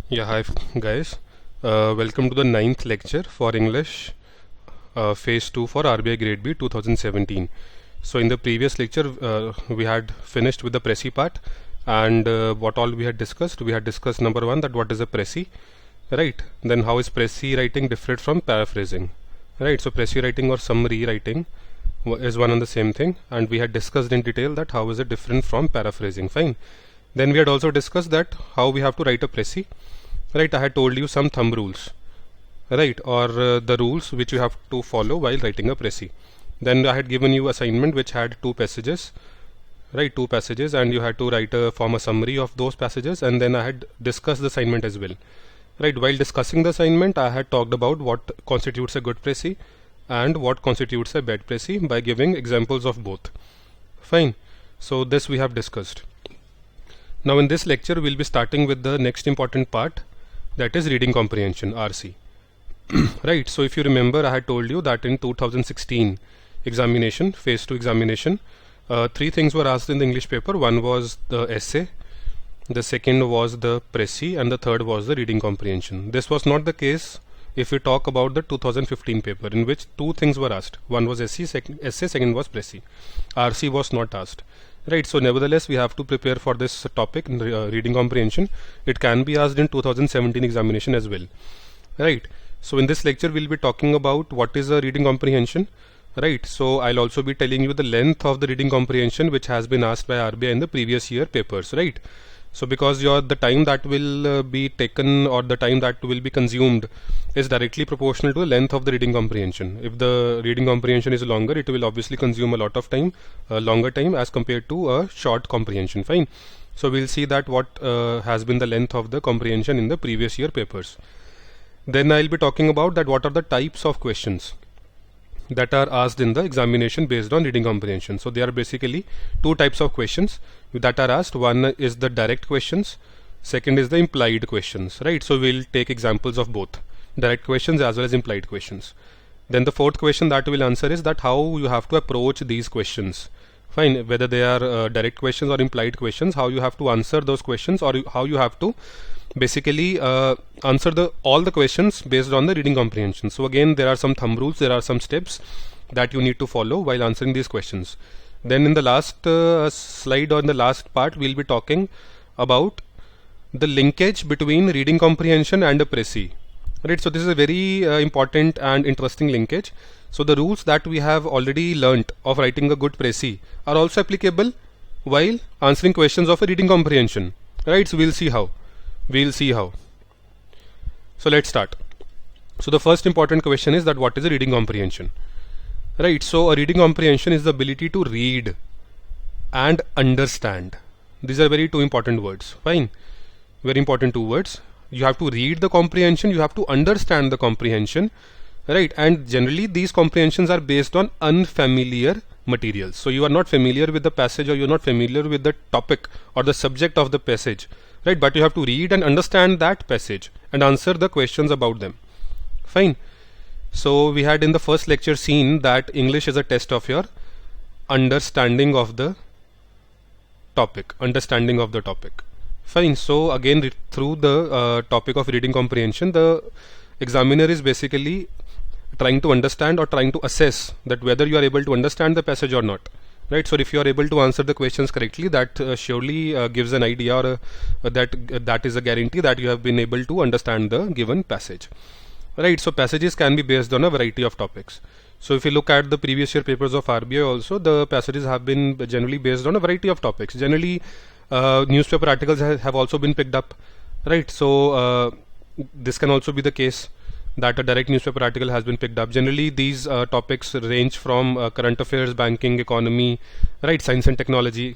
Yeah, hi guys. Welcome to the ninth lecture for English Phase 2 for RBI Grade B 2017. So in the previous lecture, we had finished with the precis part, and what all we had discussed. We had discussed number one, that what is a precis, right? Then how is precis writing different from paraphrasing, right? So precis writing or summary writing is one and the same thing, and we had discussed in detail that how is it different from paraphrasing. Fine. Then we had also discussed that how we have to write a precis. Right, I had told you some thumb rules, right, or the rules which you have to follow while writing a precis. Then I had given you assignment which had two passages, right, two passages, and you had to form a summary of those passages, and then I had discussed the assignment as well. Right, while discussing the assignment, I had talked about what constitutes a good precis and what constitutes a bad precis by giving examples of both. Fine, so this we have discussed. Now in this lecture, we'll be starting with the next important part, that is reading comprehension, RC. Right, so if you remember, I had told you that in 2016 examination, phase 2 examination, three things were asked in the English paper. One was the essay, the second was the precis, and the third was the reading comprehension. This was not the case if we talk about the 2015 paper, in which two things were asked. One was essay, second was precis. RC was not asked. Right, so nevertheless we have to prepare for this topic, reading comprehension. It can be asked in 2017 examination as well. Right, so in this lecture we'll be talking about what is a reading comprehension. Right, so I'll also be telling you the length of the reading comprehension which has been asked by RBI in the previous year papers. Right, so because the time that will be taken, or the time that will be consumed, is directly proportional to the length of the reading comprehension. If the reading comprehension is longer, it will obviously consume a lot of time, longer time as compared to a short comprehension. Fine. So we'll see that what has been the length of the comprehension in the previous year papers. Then I'll be talking about that what are the types of questions that are asked in the examination based on reading comprehension. So there are basically two types of questions that are asked. One is the direct questions, second is the implied questions. Right, so we'll take examples of both direct questions as well as implied questions. Then the fourth question that we'll answer is that how you have to approach these questions. Fine, whether they are direct questions or implied questions, how you have to answer those questions, or how you have to basically answer all the questions based on the reading comprehension. So again, there are some thumb rules, there are some steps that you need to follow while answering these questions. Then in the last slide, or in the last part, we'll be talking about the linkage between reading comprehension and a precis. Right, so this is a very important and interesting linkage. So the rules that we have already learnt of writing a good precis are also applicable while answering questions of a reading comprehension. Right, so we'll see how. So let's start. So the first important question is that what is a reading comprehension? Right, so a reading comprehension is the ability to read and understand. These are very two important words. Fine, very important two words. You have to read the comprehension, you have to understand the comprehension. Right, and generally these comprehensions are based on unfamiliar materials. So you are not familiar with the passage, or you are not familiar with the topic or the subject of the passage. Right, but you have to read and understand that passage and answer the questions about them. Fine. So we had in the first lecture seen that English is a test of your understanding of the topic. Fine. So again, through the topic of reading comprehension, the examiner is basically trying to understand or trying to assess that whether you are able to understand the passage or not. Right, so if you are able to answer the questions correctly, that surely gives an idea, or that is a guarantee that you have been able to understand the given passage. Right, so passages can be based on a variety of topics. So if you look at the previous year papers of RBI also, the passages have been generally based on a variety of topics. Generally, newspaper articles have also been picked up. Right, so this can also be the case, that a direct newspaper article has been picked up. Generally these topics range from current affairs, banking, economy, right, science and technology.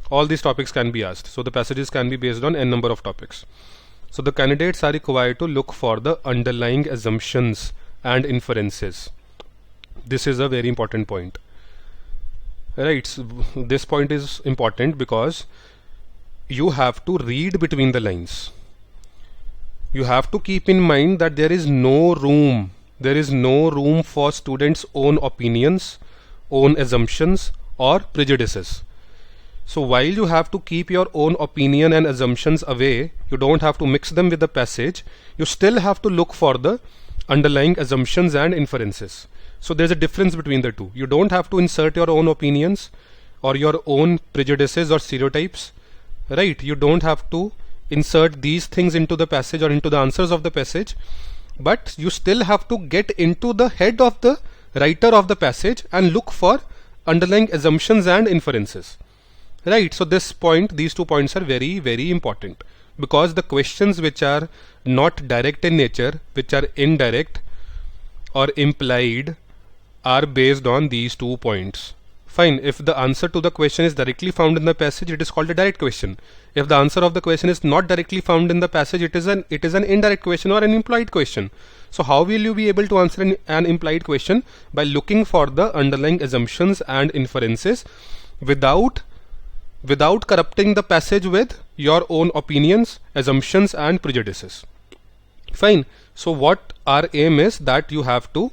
All these topics can be asked. So the passages can be based on n number of topics. So the candidates are required to look for the underlying assumptions and inferences. This is a very important point. Right, so this point is important because you have to read between the lines. You have to keep in mind that there is no room for students' own opinions, own assumptions, or prejudices. So while you have to keep your own opinion and assumptions away, you don't have to mix them with the passage, you still have to look for the underlying assumptions and inferences. So there's a difference between the two. You don't have to insert your own opinions or your own prejudices or stereotypes, right? You don't have to insert these things into the passage or into the answers of the passage, but you still have to get into the head of the writer of the passage and look for underlying assumptions and inferences, right? So these 2 points are very, very important, because the questions which are not direct in nature, which are indirect or implied, are based on these 2 points. Fine. If the answer to the question is directly found in the passage, it is called a direct question. If the answer of the question is not directly found in the passage, it is an indirect question or an implied question. So how will you be able to answer an implied question? By looking for the underlying assumptions and inferences without corrupting the passage with your own opinions, assumptions and prejudices. Fine. So what our aim is that you have to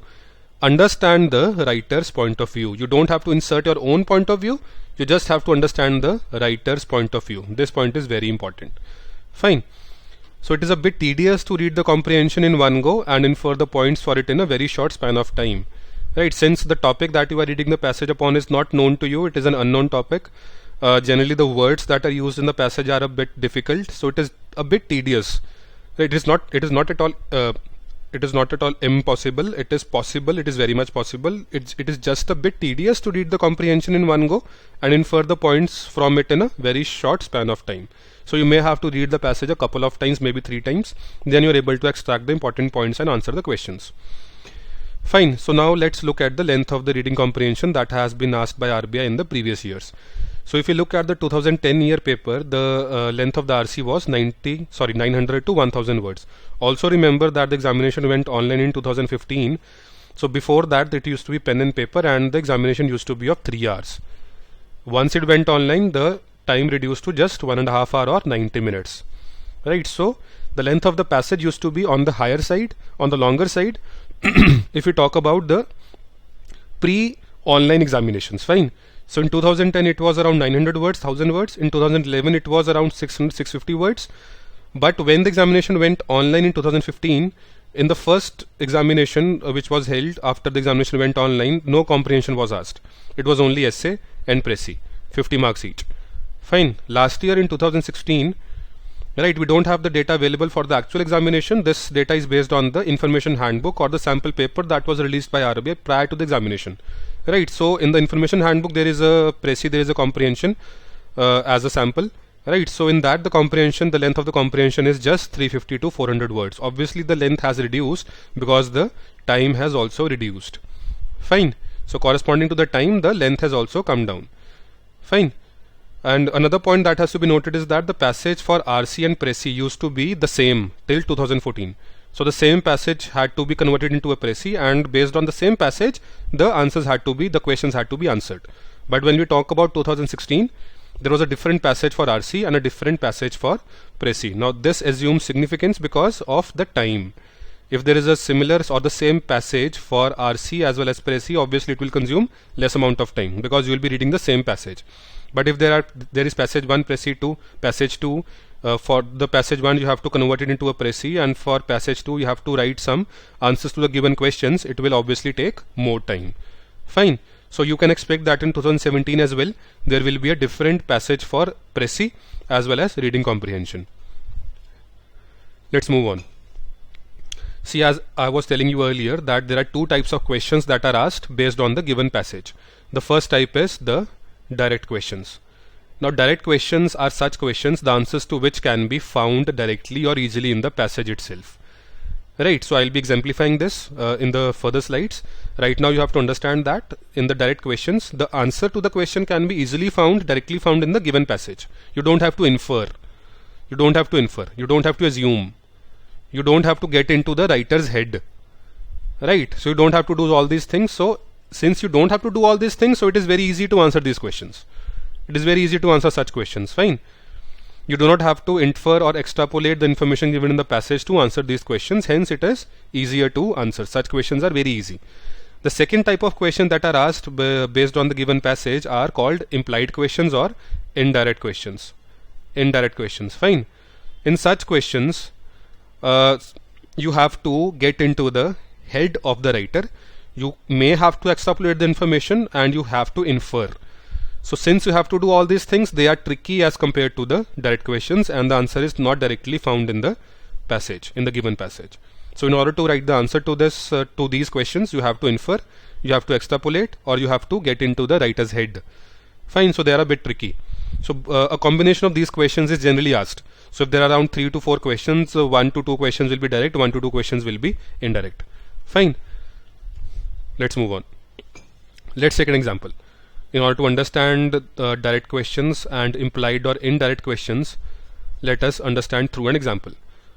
understand the writer's point of view. You don't have to insert your own point of view, you just have to understand the writer's point of view. This point is very important. Fine. So it is a bit tedious to read the comprehension in one go and infer the points for it in a very short span of time, right? Since the topic that you are reading the passage upon is not known to you, it is an unknown topic. Generally the words that are used in the passage are a bit difficult, so it is a bit tedious. It is not at all impossible. It is possible. It is very much possible. It is just a bit tedious to read the comprehension in one go and infer the points from it in a very short span of time. So you may have to read the passage a couple of times, maybe 3 times. Then you are able to extract the important points and answer the questions. Fine. So now let's look at the length of the reading comprehension that has been asked by RBI in the previous years. So if you look at the 2010 year paper, the length of the RC was 900 to 1000 words. Also remember that the examination went online in 2015. So before that it used to be pen and paper and the examination used to be of 3 hours. Once it went online, the time reduced to just 1.5 hours or 90 minutes. Right, so the length of the passage used to be on the higher side, on the longer side, if we talk about the pre-online examinations. Fine. So in 2010 it was around 900 words, 1000 words. In 2011 it was around 650 words. But when the examination went online in 2015, in the first examination which was held after the examination went online, no comprehension was asked. It was only essay and precis, 50 marks each. Fine. Last year in 2016, right, we don't have the data available for the actual examination. This data is based on the information handbook or the sample paper that was released by RBI prior to the examination. Right, so in the information handbook there is a precis, there is a comprehension as a sample. Right, so in that the length of the comprehension is just 350 to 400 words. Obviously the length has reduced because the time has also reduced. Fine. So corresponding to the time, the length has also come down. Fine. And another point that has to be noted is that the passage for RC and precis used to be the same till 2014. So the same passage had to be converted into a precis, and based on the same passage the questions had to be answered. But when we talk about 2016, there was a different passage for RC and a different passage for precis. Now this assumes significance because of the time. If there is a similar or the same passage for RC as well as precis, obviously it will consume less amount of time because you will be reading the same passage. But if there is passage 1, precis 2, passage 2, for the passage 1 you have to convert it into a precis, and for passage 2 you have to write some answers to the given questions. It will obviously take more time. Fine. So you can expect that in 2017 as well there will be a different passage for precis as well as reading comprehension. Let's move on. See, as I was telling you earlier, that there are 2 types of questions that are asked based on the given passage. The first type is the direct questions. Now direct questions are such questions the answers to which can be found directly or easily in the passage itself. Right, so I'll be exemplifying this in the further slides. Right now you have to understand that in the direct questions the answer to the question can be easily found, directly found in the given passage. You don't have to infer, you don't have to assume, you don't have to get into the writer's head. Right, so you don't have to do all these things. So since you don't have to do all these things, so it is very easy to answer these questions. It is very easy to answer such questions. Fine. You do not have to infer or extrapolate the information given in the passage to answer these questions. Hence it is easier to answer. Such questions are very easy. The second type of question that are asked based on the given passage are called implied questions or indirect questions. Indirect questions. Fine. In such questions, you have to get into the head of the writer. You may have to extrapolate the information and you have to infer. So since you have to do all these things, they are tricky as compared to the direct questions, and the answer is not directly found in the passage, in the given passage. So in order to write the answer to this to these questions, you have to infer, you have to extrapolate, or you have to get into the writer's head. Fine. So they are a bit tricky. So a combination of these questions is generally asked. So if there are around 3 to 4 questions, 1 to 2 questions will be direct, 1 to 2 questions will be indirect. Fine. Let's move on. Let's take an example. In order to understand direct questions and implied or indirect questions, let us understand through an example.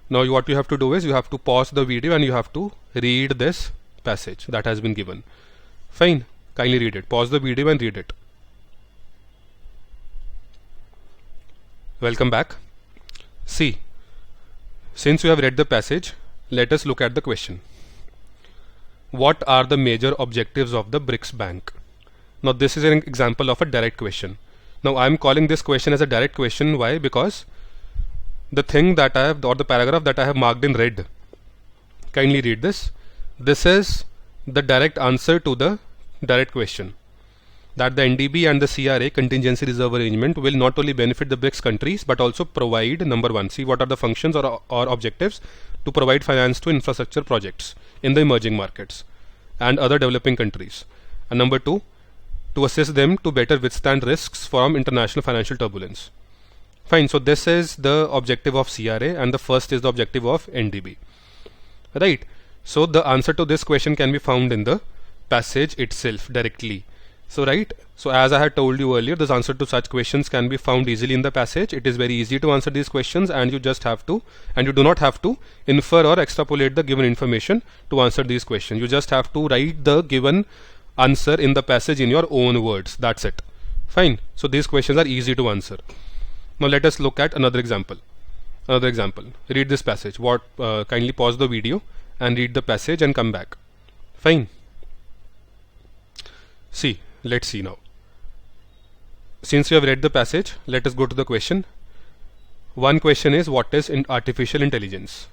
Now what you have to do is you have to pause the video and you have to read this passage that has been given. Fine. Kindly read it. Pause the video and read it. Welcome back. See, since you have read the passage, let us look at the question. What are the major objectives of the BRICS Bank? Now this is an example of a direct question. Now I am calling this question as a direct question. Why? Because the thing that I have, or the paragraph that I have marked in red, kindly read this. This is the direct answer to the direct question, that the NDB and the CRA contingency reserve arrangement will not only benefit the BRICS countries but also provide, number one, see what are the functions or objectives, to provide finance to infrastructure projects in the emerging markets and other developing countries, and number two, to assist them to better withstand risks from international financial turbulence. Fine. So this is the objective of CRA and the first is the objective of NDB. Right. So the answer to this question can be found in the passage itself directly. So right. So as I had told you earlier, this answer to such questions can be found easily in the passage. It is very easy to answer these questions, and you just have to, and you do not have to infer or extrapolate the given information to answer these questions. You just have to write the given answer in the passage in your own words. That's it. Fine. So these questions are easy to answer. Now let us look at another example. Read this passage. Kindly pause the video and read the passage and come back. Fine. See, let's see now. Since you have read the passage, let us go to the question. One question is, what is artificial intelligence?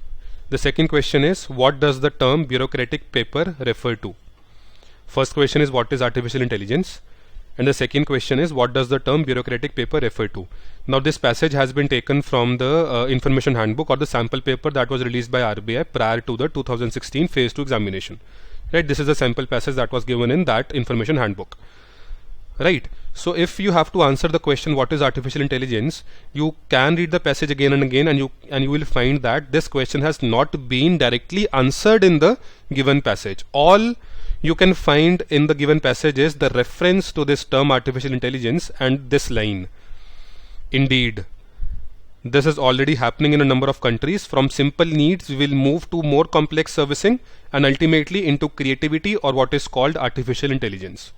The second question is, what does the term bureaucratic paper refer to? First question is, what is artificial intelligence? And the second question is, what does the term bureaucratic paper refer to? Now this passage has been taken from the information handbook or the sample paper that was released by RBI prior to the 2016 phase 2 examination. Right, this is a sample passage that was given in that information handbook. Right. So if you have to answer the question, what is artificial intelligence, you can read the passage again and again, and you will find that this question has not been directly answered in the given passage. All you can find in the given passage is the reference to this term artificial intelligence and this line. Indeed, this is already happening in a number of countries. From simple needs we will move to more complex servicing and ultimately into creativity, or what is called artificial intelligence.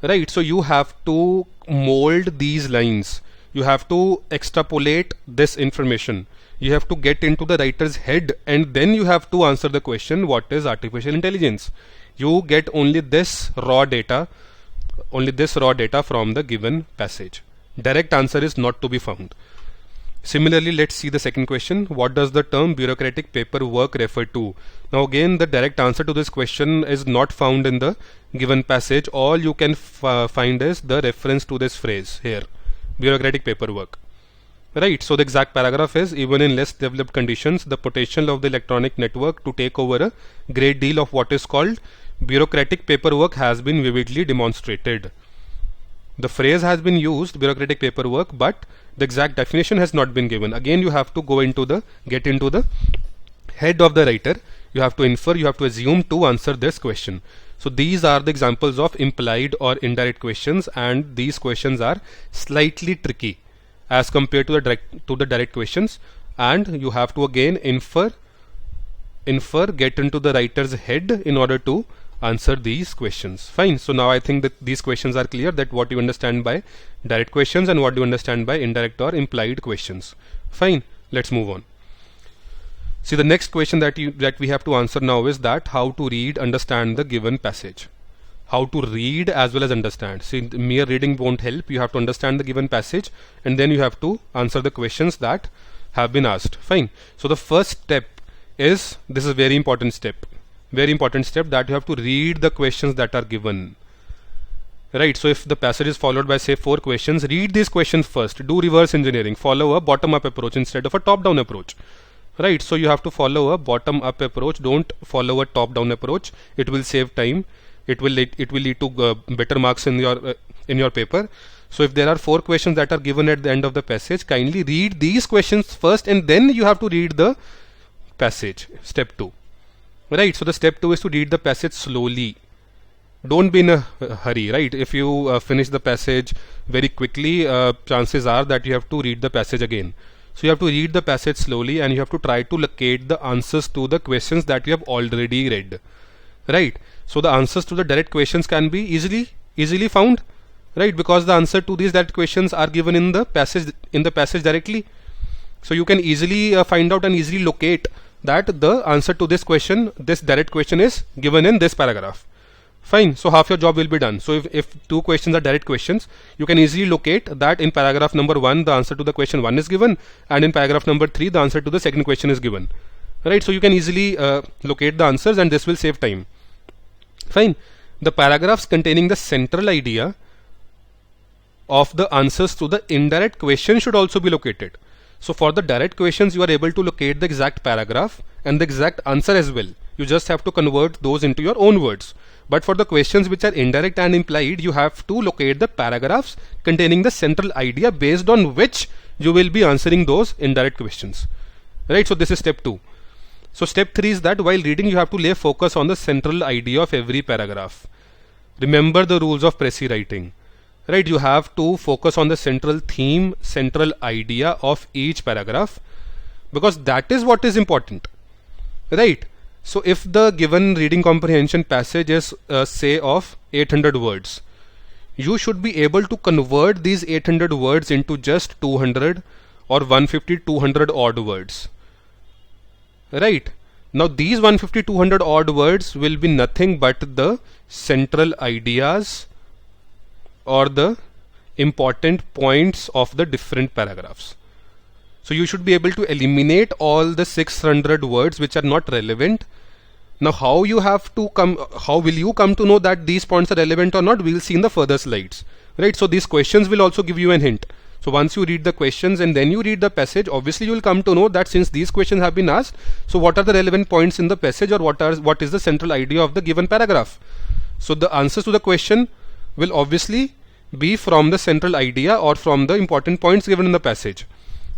Right, so you have to mold these lines. You have to extrapolate this information. You have to get into the writer's head, and then you have to answer the question, what is artificial intelligence? You get only this raw data from the given passage. Direct answer is not to be found. Similarly, let's see the second question. What does the term bureaucratic paperwork refer to? Now again, the direct answer to this question is not found in the given passage. All you can find is the reference to this phrase here, bureaucratic paperwork. Right, so the exact paragraph is, even in less developed conditions, the potential of the electronic network to take over a great deal of what is called bureaucratic paperwork has been vividly demonstrated. The phrase has been used, bureaucratic paperwork, but the exact definition has not been given. Again, you have to get into the head of the writer. You have to infer, you have to assume to answer this question. So these are the examples of implied or indirect questions, and these questions are slightly tricky as compared to the direct questions, and you have to again infer, get into the writer's head in order to answer these questions. Fine. So now I think that these questions are clear, that what you understand by direct questions and what you understand by indirect or implied questions. Fine. Let's move on. See, the next question that we have to answer now is that how to read, understand the given passage. how to read as well as understand. See, mere reading won't help. You have to understand the given passage, and then you have to answer the questions that have been asked. Fine. So the first step is, this is very important step, that you have to read the questions that are given. Right, so if the passage is followed by say 4 questions, read these questions first. Do reverse engineering. Follow a bottom-up approach instead of a top-down approach. Right, so you have to follow a bottom-up approach. Don't follow a top-down approach. It will save time. It will lead to better marks in your paper. So if there are 4 questions that are given at the end of the passage, kindly read these questions first, and then you have to read the passage. Step 2. Right, so the step 2 is to read the passage slowly. Don't be in a hurry, right? If you finish the passage very quickly, chances are that you have to read the passage again. So you have to read the passage slowly, and you have to try to locate the answers to the questions that you have already read. Right? So the answers to the direct questions can be easily found, right? Because the answer to these direct questions are given in the passage directly. So you can easily find out and easily locate that the answer to this question, this direct question, is given in this paragraph. Fine, so half your job will be done. So if 2 questions are direct questions, you can easily locate that in paragraph number 1 the answer to the question 1 is given, and in paragraph number 3 the answer to the second question is given. Right, so you can easily locate the answers, and this will save time. Fine, the paragraphs containing the central idea of the answers to the indirect question should also be located. So for the direct questions, you are able to locate the exact paragraph and the exact answer as well. You just have to convert those into your own words. But for the questions which are indirect and implied, you have to locate the paragraphs containing the central idea based on which you will be answering those indirect questions. Right, so this is step 2. So step 3 is that while reading, you have to lay focus on the central idea of every paragraph. Remember the rules of precis writing. Right, you have to focus on the central theme, central idea of each paragraph, because that is what is important. Right. So if the given reading comprehension passage is say of 800 words, you should be able to convert these 800 words into just 200 or 150, 200 odd words. Right. Now these 150, 200 odd words will be nothing but the central ideas or the important points of the different paragraphs. So you should be able to eliminate all the 600 words which are not relevant. Now how will you come to know that these points are relevant or not? We will see in the further slides. Right, so these questions will also give you an hint. So once you read the questions and then you read the passage, obviously you will come to know that since these questions have been asked, so what are the relevant points in the passage, or what is the central idea of the given paragraph. So the answers to the question will obviously be from the central idea or from the important points given in the passage.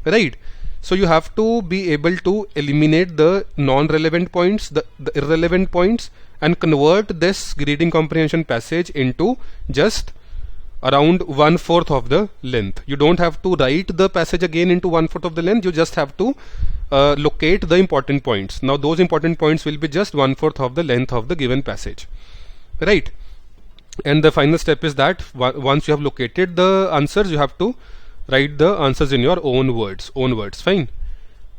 Right, so you have to be able to eliminate the non-relevant points, the irrelevant points, and convert this reading comprehension passage into just around 1/4 of the length. You don't have to write the passage again into 1/4 of the length. You just have to locate the important points. Now those important points will be just 1/4 of the length of the given passage. Right, and the final step is that once you have located the answers, you have to write the answers in your own words. Fine,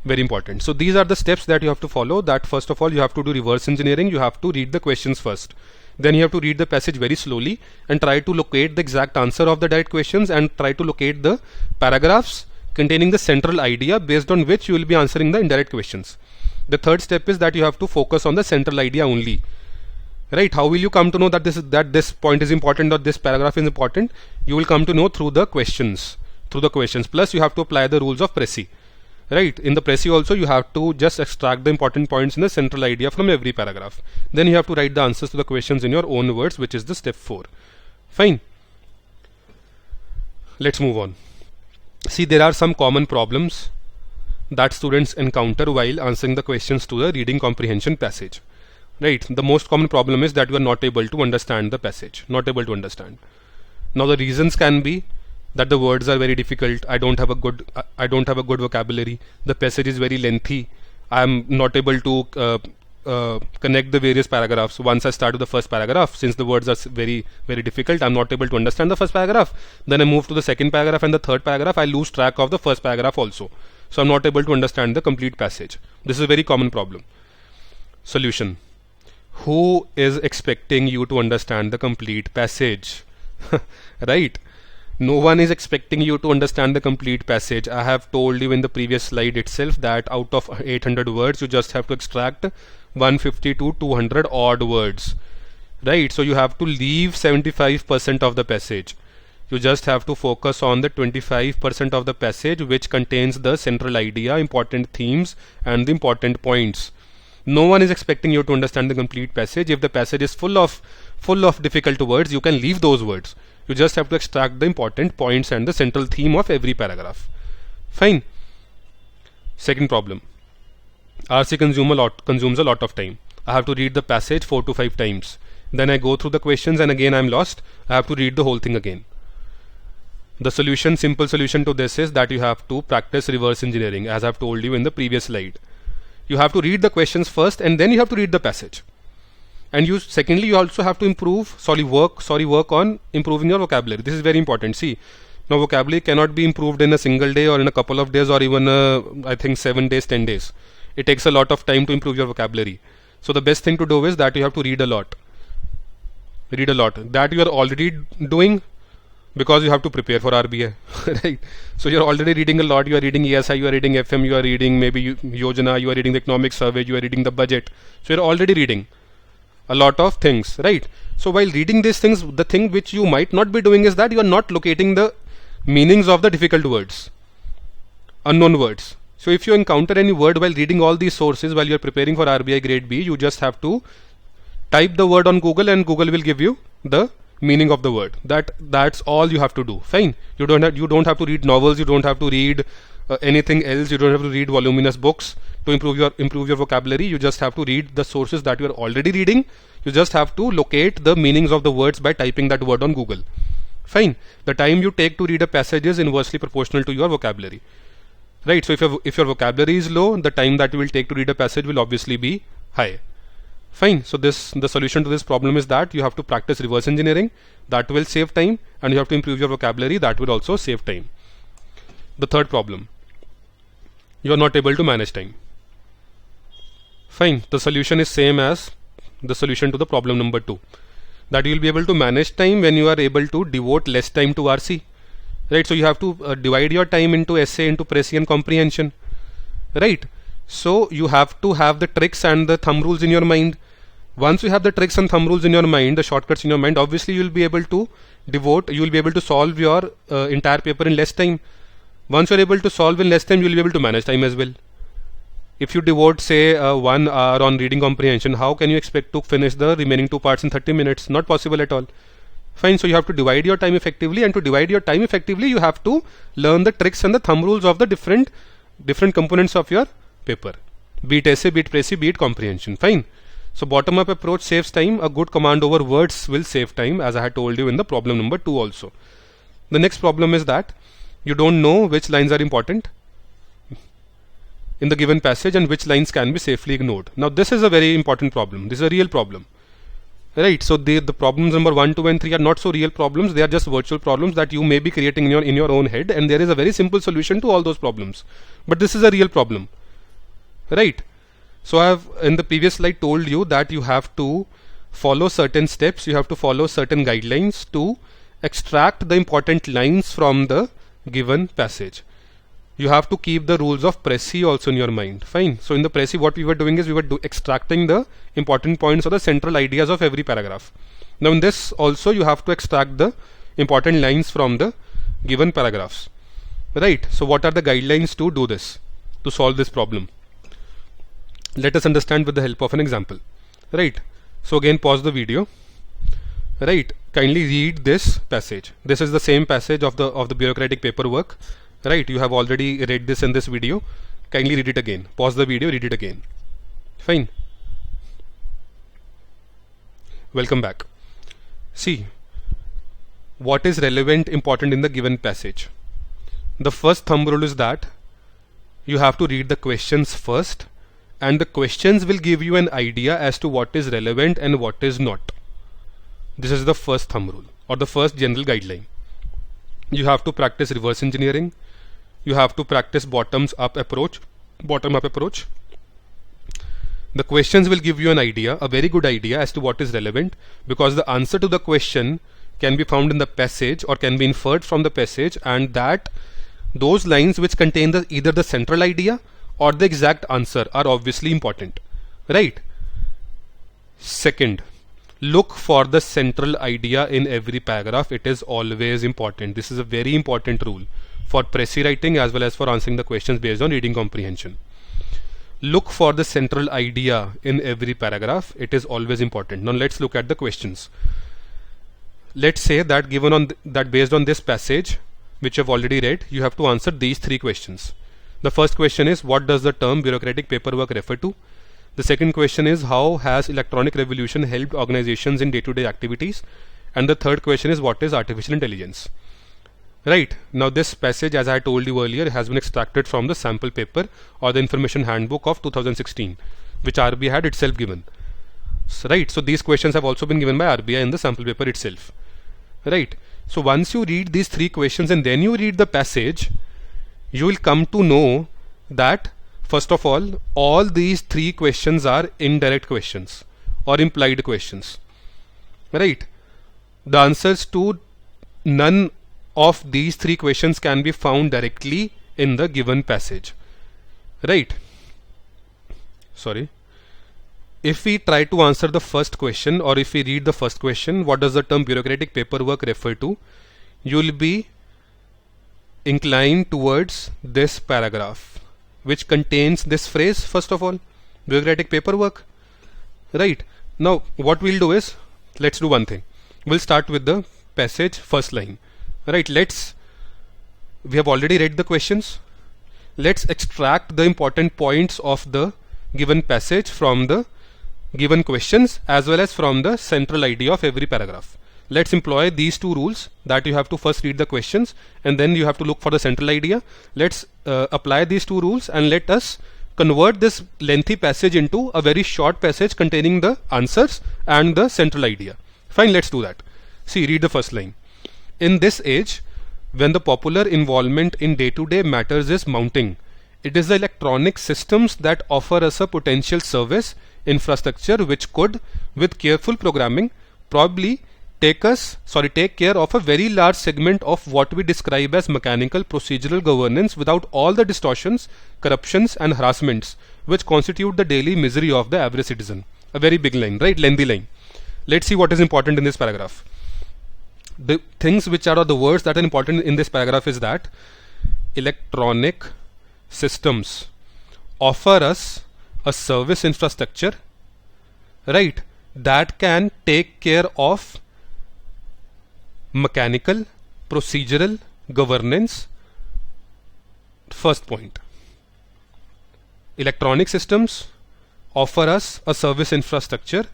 very important. So these are the steps that you have to follow. That first of all, you have to do reverse engineering. You have to read the questions first, then you have to read the passage very slowly and try to locate the exact answer of the direct questions, and try to locate the paragraphs containing the central idea based on which you will be answering the indirect questions. The third step is that you have to focus on the central idea only. Right, how will you come to know that this point is important or this paragraph is important? You will come to know through the questions. Plus you have to apply the rules of precis. Right, in the precis also you have to just extract the important points in the central idea from every paragraph. Then you have to write the answers to the questions in your own words, which is the step 4. Fine, let's move on. See, there are some common problems that students encounter while answering the questions to the reading comprehension passage. Right, the most common problem is that you are not able to understand the passage, Now the reasons can be that the words are very difficult. I don't have a good vocabulary. The passage is very lengthy. I am not able to connect the various paragraphs. Once I start with the first paragraph, since the words are very, very difficult, I am not able to understand the first paragraph. Then I move to the second paragraph and the third paragraph. I lose track of the first paragraph also. So I am not able to understand the complete passage. This is a very common problem. Solution: Who is expecting you to understand the complete passage? Right? No one is expecting you to understand the complete passage. I have told you in the previous slide itself that out of 800 words, you just have to extract 150 to 200 odd words. Right? So you have to leave 75% of the passage. You just have to focus on the 25% of the passage which contains the central idea, important themes, and the important points. No one is expecting you to understand the complete passage. If the passage is full of difficult words, you can leave those words. You just have to extract the important points and the central theme of every paragraph. Fine. Second problem. RC consumes a lot of time. I have to read the passage 4 to 5 times. Then I go through the questions and again I'm lost. I have to read the whole thing again. The solution, simple solution to this is that you have to practice reverse engineering, as I've told you in the previous slide. You have to read the questions first and then you have to read the passage. And secondly, you also have to work on improving your vocabulary. This is very important. See, now vocabulary cannot be improved in a single day or in a couple of days or even I think 7 days, 10 days. It takes a lot of time to improve your vocabulary. So the best thing to do is that you have to read a lot. Read a lot. That you are already doing because you have to prepare for RBI, right? So you're already reading a lot. You are reading ESI, you are reading FM, you are reading maybe Yojana, you are reading the economic survey, you are reading the budget. So you're already reading a lot of things, right? So while reading these things, the thing which you might not be doing is that you are not locating the meanings of the difficult words, unknown words. So if you encounter any word while reading all these sources while you are preparing for RBI Grade B, you just have to type the word on Google and Google will give you the meaning of the word. That's all you have to do. Fine. You don't have to read novels. You don't have to read anything else. You don't have to read voluminous books to improve your vocabulary. You just have to read the sources that you are already reading. You just have to locate the meanings of the words by typing that word on Google. Fine. The time you take to read a passage is inversely proportional to your vocabulary. Right. So if your vocabulary is low, the time that you will take to read a passage will obviously be high. Fine. So the solution to this problem is that you have to practice reverse engineering. That will save time, and you have to improve your vocabulary. That will also save time. The third problem. You are not able to manage time. Fine. The solution is same as the solution to the problem number 2. That you will be able to manage time when you are able to devote less time to RC. Right. So you have to divide your time into essay, into precis and comprehension. Right. So you have to have the tricks and the thumb rules in your mind. Once you have the tricks and thumb rules in your mind, the shortcuts in your mind, obviously you will be able to solve your entire paper in less time. Once you are able to solve in less time, you will be able to manage time as well. If you devote say 1 hour on reading comprehension, how can you expect to finish the remaining 2 parts in 30 minutes? Not possible at all. Fine. So you have to divide your time effectively, and to divide your time effectively, you have to learn the tricks and the thumb rules of the different components of your paper, be it essay, be it precis, be it comprehension. Fine. So bottom up approach saves time. A good command over words will save time, as I had told you in the problem number 2 also. The next problem is that you don't know which lines are important in the given passage and which lines can be safely ignored. Now this is a very important problem. This is a real problem. Right. So the problems number 1, 2 and 3 are not so real problems. They are just virtual problems that you may be creating in your own head, and there is a very simple solution to all those problems. But this is a real problem. Right. So I have in the previous slide told you that you have to follow certain steps, you have to follow certain guidelines to extract the important lines from the given passage. You have to keep the rules of precis also in your mind. Fine. So in the precis, what we were doing is we were extracting the important points or the central ideas of every paragraph. Now in this also you have to extract the important lines from the given paragraphs. Right. So what are the guidelines to do this, to solve this problem? Let us understand with the help of an example. Right. So again pause the video. Right. Kindly read this passage. This is the same passage of the bureaucratic paperwork. Right. You have already read this in this video. Kindly read it again. Pause the video, read it again. Fine. Welcome back. See, what is relevant, important in the given passage? The first thumb rule is that you have to read the questions first, and the questions will give you an idea as to what is relevant and what is not. This is the first thumb rule or the first general guideline. You have to practice reverse engineering. You have to practice bottom-up approach. The questions will give you an idea, a very good idea as to what is relevant, because the answer to the question can be found in the passage or can be inferred from the passage, and that those lines which contain either the central idea or the exact answer are obviously important, right? Second, look for the central idea in every paragraph. It is always important. This is a very important rule for precis writing as well as for answering the questions based on reading comprehension. Look for the central idea in every paragraph. It is always important. Now let's look at the questions. Let's say that given on that based on this passage which you have already read, you have to answer these three questions. The first question is, what does the term bureaucratic paperwork refer to? The second question is, how has electronic revolution helped organizations in day-to-day activities? And the third question is, what is artificial intelligence? Right, now this passage, as I told you earlier, has been extracted from the sample paper or the information handbook of 2016, which RBI had itself given. Right, so these questions have also been given by RBI in the sample paper itself. Right, so once you read these three questions and then you read the passage, you will come to know that first of all these three questions are indirect questions or implied questions. Right, the answers to none of these three questions can be found directly in the given passage. Right, sorry. If we try to answer the first question, or if we read the first question, what does the term bureaucratic paperwork refer to? You will be inclined towards this paragraph which contains this phrase, first of all, bureaucratic paperwork. Right, now what we'll do is, let's do one thing. We'll start with the passage first line. Right, we have already read the questions. Let's extract the important points of the given passage from the given questions as well as from the central idea of every paragraph. Let's employ these two rules, that you have to first read the questions and then you have to look for the central idea. Let's apply these two rules and let us convert this lengthy passage into a very short passage containing the answers and the central idea. Fine, let's do that. See, read the first line. In this age, when the popular involvement in day-to-day matters is mounting, it is the electronic systems that offer us a potential service infrastructure which could, with careful programming, probably take care of a very large segment of what we describe as mechanical procedural governance without all the distortions, corruptions and harassments which constitute the daily misery of the average citizen. A very big line, right? Lengthy line. Let's see what is important in this paragraph. The things which are the words that are important in this paragraph is that electronic systems offer us a service infrastructure, right, that can take care of mechanical procedural governance. First point, electronic systems offer us a service infrastructure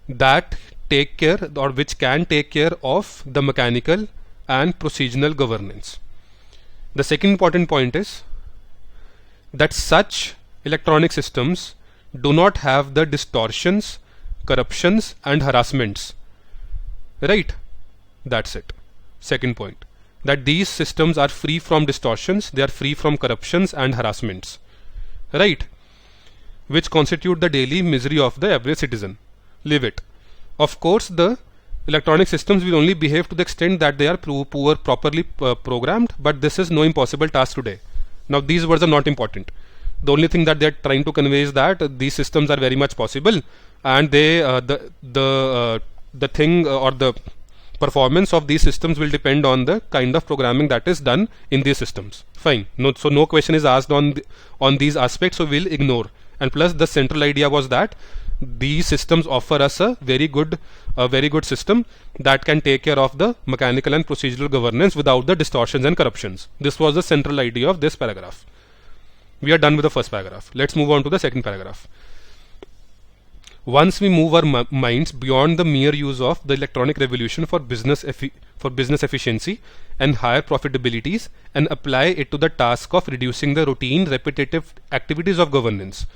that take care or which can take care of the mechanical and procedural governance. The second important point is that such electronic systems do not have the distortions, corruptions and harassments. Right, that's it. Second point, that these systems are free from distortions, they are free from corruptions and harassments, right, which constitute the daily misery of the average citizen. Leave it. Of course, the electronic systems will only behave to the extent that they are properly programmed, but this is no impossible task today. Now these words are not important. The only thing that they are trying to convey is that these systems are very much possible, and they the thing or the performance of these systems will depend on the kind of programming that is done in these systems. Fine. So no question is asked on these aspects, so we'll ignore. And plus, the central idea was that these systems offer us a very good system that can take care of the mechanical and procedural governance without the distortions and corruptions. This was the central idea of this paragraph. We are done with the first paragraph. Let's move on to the second paragraph. Once we move our minds beyond the mere use of the electronic revolution for business efficiency and higher profitabilities and apply it to the task of reducing the routine repetitive activities of governance,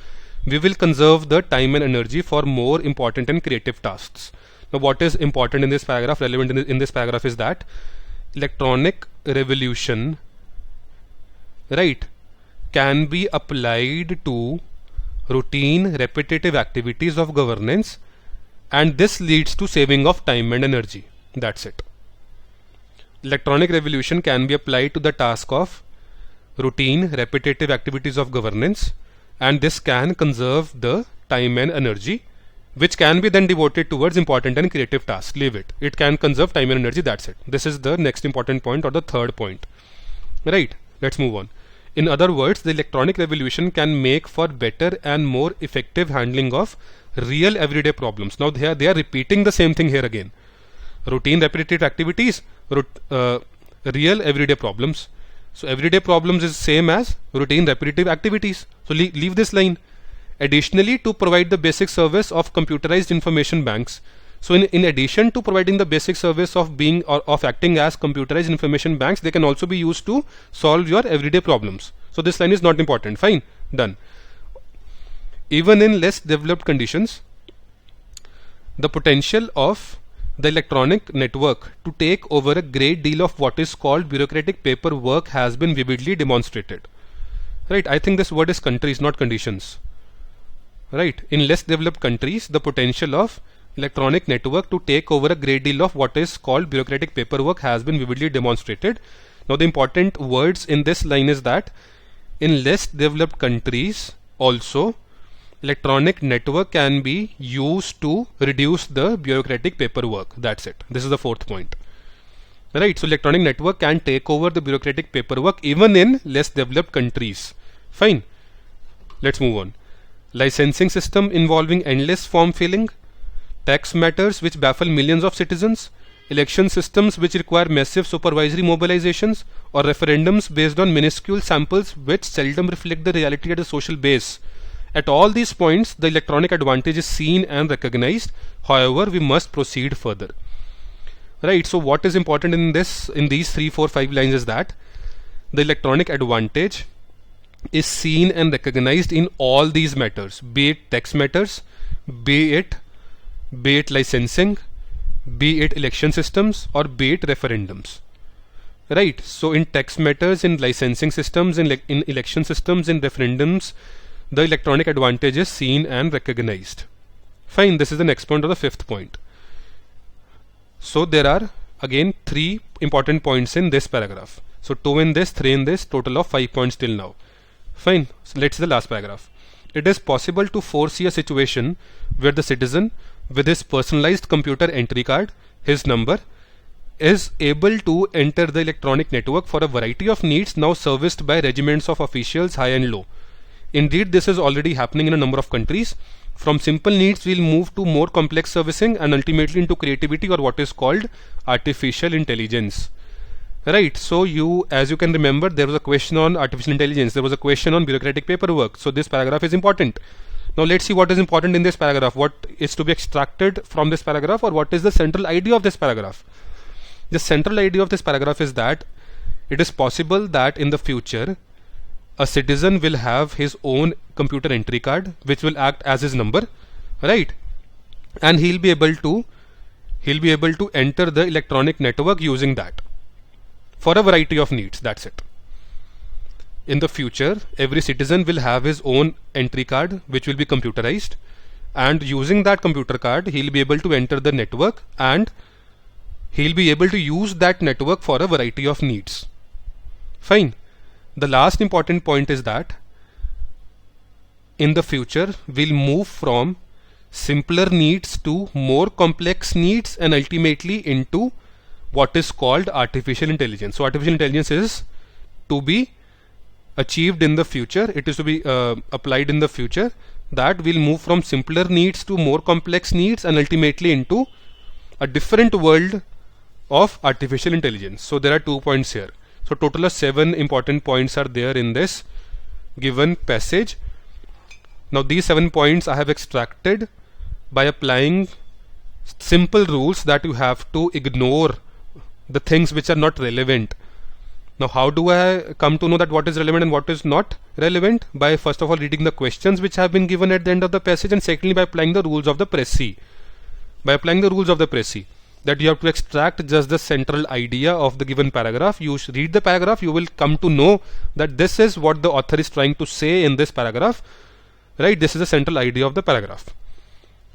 we will conserve the time and energy for more important and creative tasks. Now what is important in this paragraph, relevant in this paragraph, is that electronic revolution, right, can be applied to routine repetitive activities of governance, and this leads to saving of time and energy. That's it. Electronic revolution can be applied to the task of routine repetitive activities of governance, and this can conserve the time and energy which can be then devoted towards important and creative tasks. Leave it. It can conserve time and energy. That's it. This is the next important point, or the third point. Right. Let's move on. In other words, the electronic revolution can make for better and more effective handling of real everyday problems. Now they are repeating the same thing here again. Routine repetitive activities, real everyday problems. So everyday problems is same as routine repetitive activities. So leave this line. Additionally, to provide the basic service of computerized information banks. So in addition to providing the basic service of being or of acting as computerized information banks, they can also be used to solve your everyday problems. So this line is not important. Fine. Done. Even in less developed conditions, the potential of the electronic network to take over a great deal of what is called bureaucratic paperwork has been vividly demonstrated. Right. I think this word is countries, not conditions. Right. In less developed countries, the potential of electronic network to take over a great deal of what is called bureaucratic paperwork has been vividly demonstrated. Now the important words in this line is that in less developed countries also electronic network can be used to reduce the bureaucratic paperwork. That's it. This is the fourth point. Right. So electronic network can take over the bureaucratic paperwork even in less developed countries. Fine. Let's move on. Licensing system involving endless form filling, tax matters which baffle millions of citizens, election systems which require massive supervisory mobilizations, or referendums based on minuscule samples which seldom reflect the reality at a social base. At all these points, the electronic advantage is seen and recognized. However, we must proceed further. Right. So what is important in these 3, 4, 5 lines is that the electronic advantage is seen and recognized in all these matters, be it tax matters, be it licensing, be it election systems, or be it referendums. Right. So in tax matters, in licensing systems, in election systems, in referendums, the electronic advantage is seen and recognized. Fine. This is the next point, or the fifth point. So there are again 3 important points in this paragraph. So 2 in this, 3 in this, total of 5 points till now. Fine. So let's see the last paragraph. It is possible to foresee a situation where the citizen with his personalized computer entry card, his number, is able to enter the electronic network for a variety of needs now serviced by regiments of officials high and low. Indeed, this is already happening in a number of countries. From simple needs, we'll move to more complex servicing and ultimately into creativity, or what is called artificial intelligence. Right. So as you can remember, there was a question on artificial intelligence. There was a question on bureaucratic paperwork. So this paragraph is important. Now let's see what is important in this paragraph. What is to be extracted from this paragraph, or what is the central idea of this paragraph? The central idea of this paragraph is that it is possible that in the future a citizen will have his own computer entry card which will act as his number, right? And he'll be able to enter the electronic network using that for a variety of needs. That's it. In the future, every citizen will have his own entry card which will be computerized, and using that computer card he'll be able to enter the network and he'll be able to use that network for a variety of needs. Fine. The last important point is that in the future we'll move from simpler needs to more complex needs and ultimately into what is called artificial intelligence. So artificial intelligence is to be achieved in the future. It is to be applied in the future, that we'll move from simpler needs to more complex needs and ultimately into a different world of artificial intelligence. So there are 2 points here. So total of 7 important points are there in this given passage. Now these 7 points I have extracted by applying simple rules that you have to ignore the things which are not relevant. Now how do I come to know that what is relevant and what is not relevant? By first of all reading the questions which have been given at the end of the passage, and secondly by applying the rules of the precis. By applying the rules of the precis, that you have to extract just the central idea of the given paragraph. You read the paragraph, you will come to know that this is what the author is trying to say in this paragraph. right? This is the central idea of the paragraph,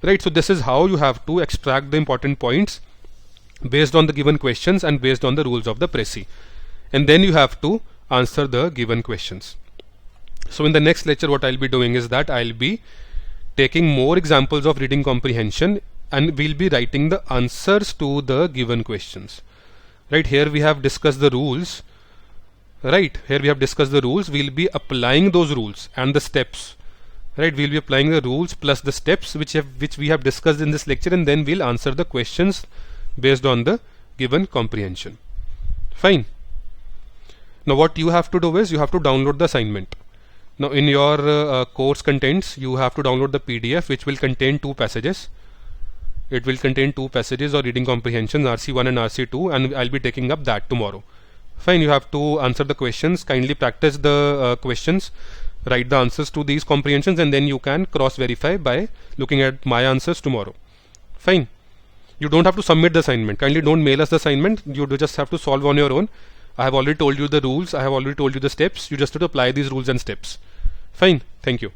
right? So this is how you have to extract the important points based on the given questions and based on the rules of the precis, and then you have to answer the given questions. So in the next lecture what I'll be doing is that I'll be taking more examples of reading comprehension and we'll be writing the answers to the given questions. Right, here we have discussed the rules. Right, here we have discussed the rules. We'll be applying those rules and the steps. Right, we'll be applying the rules plus the steps which we have discussed in this lecture, and then we'll answer the questions based on the given comprehension. Fine. Now what you have to do is you have to download the assignment. Now in your course contents you have to download the PDF which will contain 2 passages. It will contain 2 passages or reading comprehension, RC1 and RC2, and I'll be taking up that tomorrow. Fine, you have to answer the questions. Kindly practice the questions, write the answers to these comprehensions, and then you can cross verify by looking at my answers tomorrow. Fine. You don't have to submit the assignment. Kindly don't mail us the assignment. You just have to solve on your own. I have already told you the rules. I have already told you the steps. You just have to apply these rules and steps. Fine. Thank you.